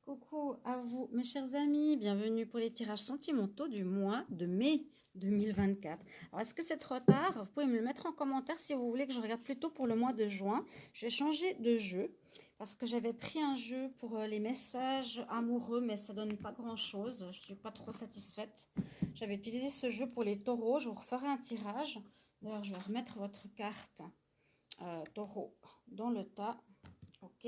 Coucou à vous, mes chers amis, bienvenue pour les tirages sentimentaux du mois de mai 2024. Alors, est-ce que c'est trop tard? Vous pouvez me le mettre en commentaire si vous voulez que je regarde plutôt pour le mois de juin. Je vais changer de jeu parce que j'avais pris un jeu pour les messages amoureux, mais ça donne pas grand-chose. Je suis pas trop satisfaite. J'avais utilisé ce jeu pour les taureaux. Je vous referai un tirage. D'ailleurs, je vais remettre votre carte taureau dans le tas. Ok.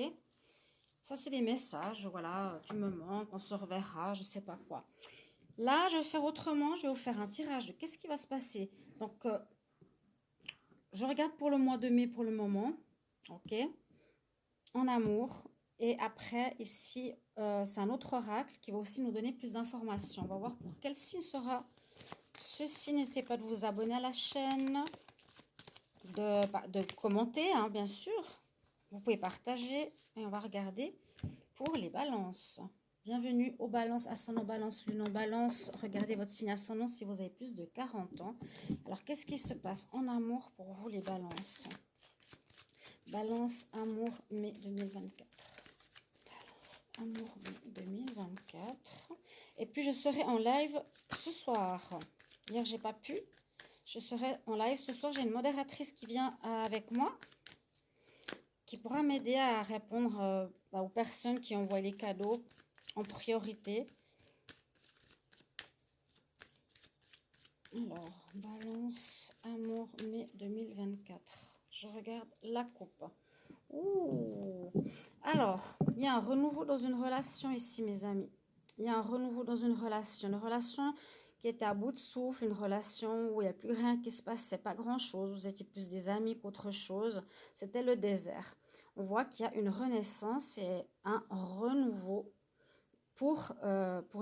Ça, c'est les messages, voilà, tu me manques, on se reverra, je sais pas quoi. Là, je vais faire autrement, je vais vous faire un tirage de qu'est-ce qui va se passer. Donc, je regarde pour le mois de mai pour le moment, ok, en amour. Et après, ici, c'est un autre oracle qui va aussi nous donner plus d'informations. On va voir pour quel signe sera ceci. N'hésitez pas de vous abonner à la chaîne, de commenter, hein, bien sûr. Vous pouvez partager et on va regarder pour les balances. Bienvenue aux balances, ascendant balance, lune en balance. Regardez votre signe ascendant si vous avez plus de 40 ans. Alors, qu'est-ce qui se passe en amour pour vous les balances? Balance, amour, mai 2024. Balance, amour, mai 2024. Et puis, je serai en live ce soir. Hier, j'ai pas pu. Je serai en live ce soir. J'ai une modératrice qui vient avec moi, qui pourra m'aider à répondre aux personnes qui envoient les cadeaux en priorité. Alors, balance, amour, mai 2024. Je regarde la coupe. Ouh. Alors, il y a un renouveau dans une relation ici, mes amis. Il y a un renouveau dans une relation qui était à bout de souffle, une relation où il n'y a plus rien qui se passait, pas grand-chose. Vous étiez plus des amis qu'autre chose. C'était le désert. On voit qu'il y a une renaissance et un renouveau pour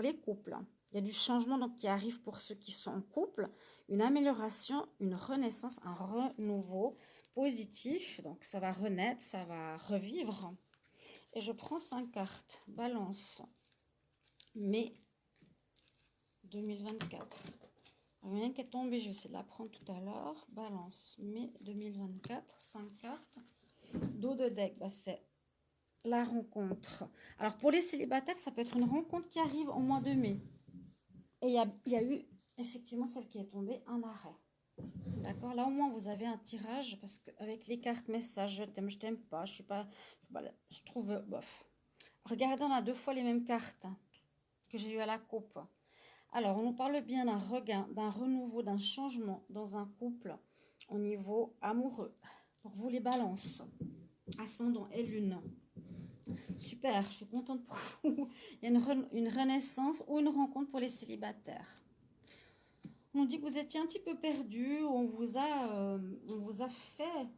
les couples. Il y a du changement donc, qui arrive pour ceux qui sont en couple, une amélioration, une renaissance, un renouveau positif. Donc ça va renaître, ça va revivre. Et je prends 5 cartes. Balance, mai 2024. Il y en a une qui est tombée, je vais essayer de la prendre tout à l'heure. Balance, mai 2024, 5 cartes. Dos de deck, c'est la rencontre. Alors pour les célibataires, ça peut être une rencontre qui arrive au mois de mai. Et il y a eu effectivement celle qui est tombée, un arrêt. D'accord. Là au moins vous avez un tirage parce qu'avec les cartes messages, je t'aime pas, je suis pas, je trouve bof. Regardez, on a 2 fois les mêmes cartes que j'ai eu à la coupe. Alors on nous parle bien d'un regain, d'un renouveau, d'un changement dans un couple au niveau amoureux. Pour vous les balances, ascendant et lune. Super, je suis contente pour vous. Il y a une renaissance ou une rencontre pour les célibataires. On dit que vous étiez un petit peu perdu, on vous a fait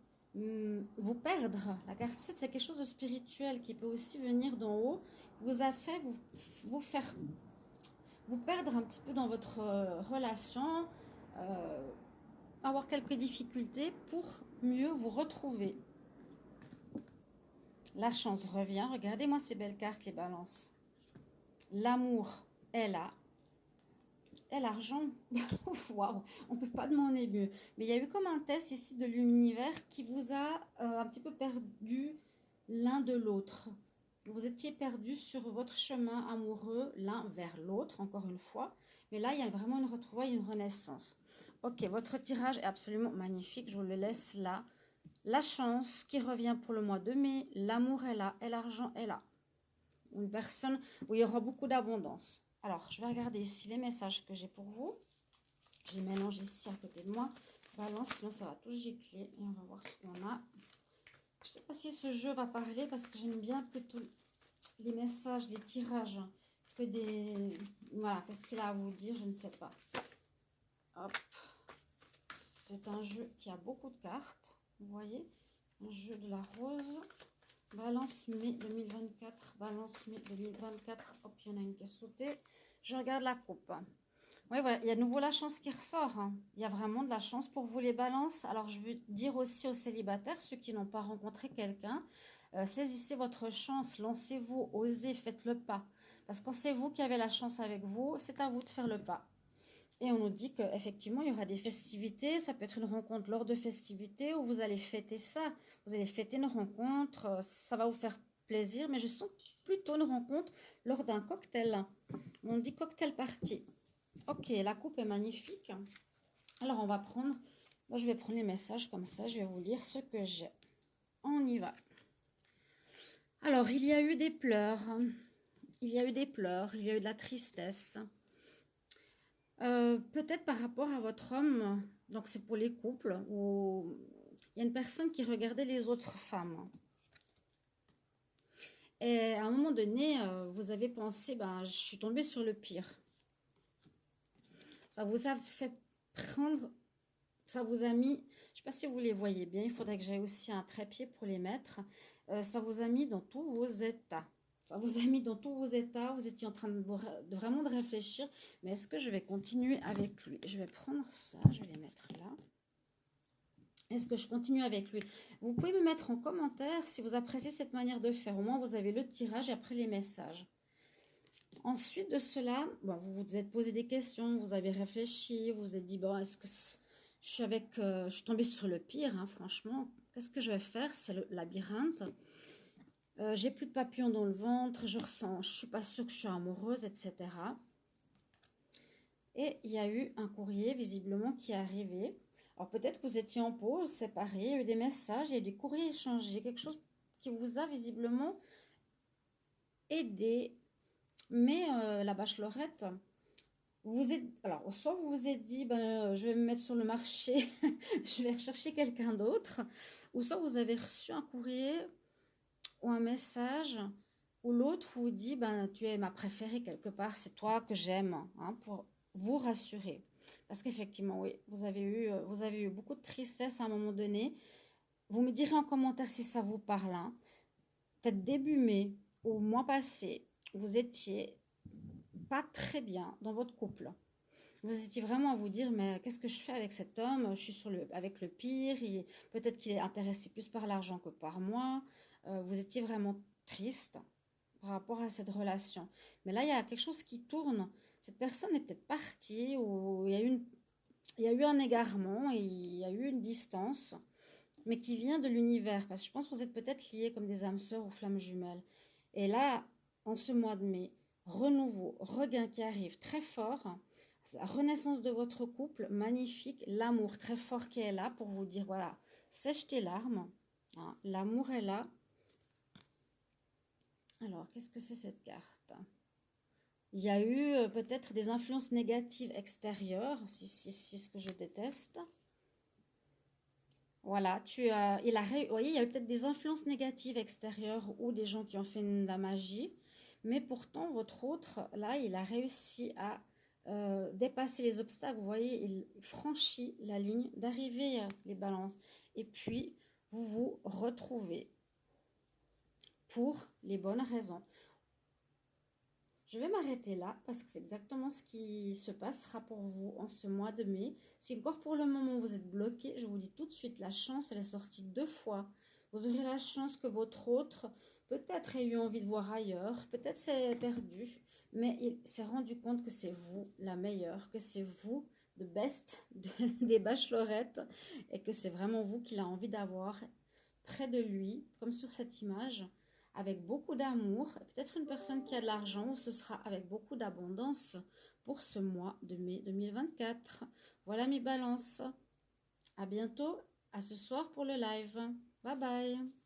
vous perdre. La carte 7, c'est quelque chose de spirituel qui peut aussi venir d'en haut. Vous a fait vous faire vous perdre un petit peu dans votre relation, avoir quelques difficultés pour mieux vous retrouver. La chance revient. Regardez-moi ces belles cartes, les balances. L'amour est là. Et l'argent, waouh, on ne peut pas demander mieux. Mais il y a eu comme un test ici de l'univers qui vous a un petit peu perdu l'un de l'autre. Vous étiez perdu sur votre chemin amoureux l'un vers l'autre, encore une fois. Mais là, il y a vraiment une retrouvaille, une renaissance. Ok, votre tirage est absolument magnifique. Je vous le laisse là. La chance qui revient pour le mois de mai. L'amour est là et l'argent est là. Une personne où il y aura beaucoup d'abondance. Alors, je vais regarder ici les messages que j'ai pour vous. Je les mélange ici à côté de moi. Balance, sinon ça va tout gicler. Et on va voir ce qu'on a. Je ne sais pas si ce jeu va parler parce que j'aime bien plutôt les messages, les tirages que des... Voilà, qu'est-ce qu'il a à vous dire, je ne sais pas. Hop. C'est un jeu qui a beaucoup de cartes. Vous voyez, un jeu de la rose. Balance mai 2024, balance mai 2024. Hop, il y en a une qui est sautée. Je regarde la coupe. Oui, voilà, il y a de nouveau la chance qui ressort. Hein. Il y a vraiment de la chance pour vous les balances. Alors, je veux dire aussi aux célibataires, ceux qui n'ont pas rencontré quelqu'un, saisissez votre chance, lancez-vous, osez, faites le pas. Parce que quand c'est vous qui avez la chance avec vous, c'est à vous de faire le pas. Et on nous dit qu'effectivement, il y aura des festivités. Ça peut être une rencontre lors de festivités où vous allez fêter ça. Vous allez fêter une rencontre. Ça va vous faire plaisir, mais je sens plutôt une rencontre lors d'un cocktail. On dit cocktail party. Ok, la coupe est magnifique. Alors, on va prendre... Moi, je vais prendre les messages comme ça. Je vais vous lire ce que j'ai. On y va. Alors, il y a eu des pleurs. Il y a eu des pleurs. Il y a eu de la tristesse. Peut-être par rapport à votre homme. Donc, c'est pour les couples où il y a une personne qui regardait les autres femmes. Et à un moment donné, vous avez pensé, ben, je suis tombée sur le pire. Ça vous a fait prendre, ça vous a mis, je ne sais pas si vous les voyez bien, il faudrait que j'aie aussi un trépied pour les mettre. Ça vous a mis dans tous vos états. Ça vous a mis dans tous vos états, vous étiez en train de vraiment de réfléchir, mais est-ce que je vais continuer avec lui? Je vais prendre ça, je vais les mettre là. Est-ce que je continue avec lui? Vous pouvez me mettre en commentaire si vous appréciez cette manière de faire. Au moins, vous avez le tirage et après les messages. Ensuite de cela, bon, vous vous êtes posé des questions, vous avez réfléchi, vous vous êtes dit, bon, est-ce que je suis tombée sur le pire, hein, franchement. Qu'est-ce que je vais faire? C'est le labyrinthe. J'ai plus de papillons dans le ventre, je ressens, je suis pas sûre que je suis amoureuse, etc. Et il y a eu un courrier visiblement qui est arrivé. Alors peut-être que vous étiez en pause, séparés, il y a eu des messages, il y a eu des courriers échangés, quelque chose qui vous a visiblement aidé. Mais la bachelorette, vous êtes, alors soit vous vous êtes dit, ben, je vais me mettre sur le marché, je vais rechercher quelqu'un d'autre, ou soit vous avez reçu un courrier ou un message où l'autre vous dit, ben, tu es ma préférée quelque part, c'est toi que j'aime, hein, pour vous rassurer. Parce qu'effectivement, oui, vous avez eu beaucoup de tristesse à un moment donné. Vous me direz en commentaire si ça vous parle. Hein. Peut-être début mai ou mois passé, vous étiez pas très bien dans votre couple. Vous étiez vraiment à vous dire, mais qu'est-ce que je fais avec cet homme? Je suis avec le pire. Peut-être qu'il est intéressé plus par l'argent que par moi. Vous étiez vraiment triste par rapport à cette relation. Mais là, il y a quelque chose qui tourne. Cette personne est peut-être partie ou il y a eu un égarement, il y a eu une distance, mais qui vient de l'univers. Parce que je pense que vous êtes peut-être liés comme des âmes sœurs ou flammes jumelles. Et là, en ce mois de mai, renouveau, regain qui arrive très fort, la renaissance de votre couple, magnifique, l'amour très fort qui est là pour vous dire, voilà, sèche tes larmes, hein, l'amour est là. Alors, qu'est-ce que c'est cette carte? Il y a eu peut-être des influences négatives extérieures, si c'est ce que je déteste. Voilà, vous voyez, il y a eu peut-être des influences négatives extérieures ou des gens qui ont fait de la magie, mais pourtant, votre autre, là, il a réussi à dépasser les obstacles. Vous voyez, il franchit la ligne d'arrivée, les balances. Et puis, vous vous retrouvez pour les bonnes raisons. Je vais m'arrêter là parce que c'est exactement ce qui se passera pour vous en ce mois de mai. Si encore pour le moment vous êtes bloqué, je vous dis tout de suite, la chance elle est sortie 2 fois. Vous aurez la chance que votre autre peut-être ait eu envie de voir ailleurs, peut-être c'est perdu, mais il s'est rendu compte que c'est vous la meilleure, que c'est vous de best des bachelorettes et que c'est vraiment vous qu'il a envie d'avoir près de lui, comme sur cette image, avec beaucoup d'amour, peut-être une personne qui a de l'argent, ce sera avec beaucoup d'abondance pour ce mois de mai 2024. Voilà mes balances. À bientôt, à ce soir pour le live. Bye bye.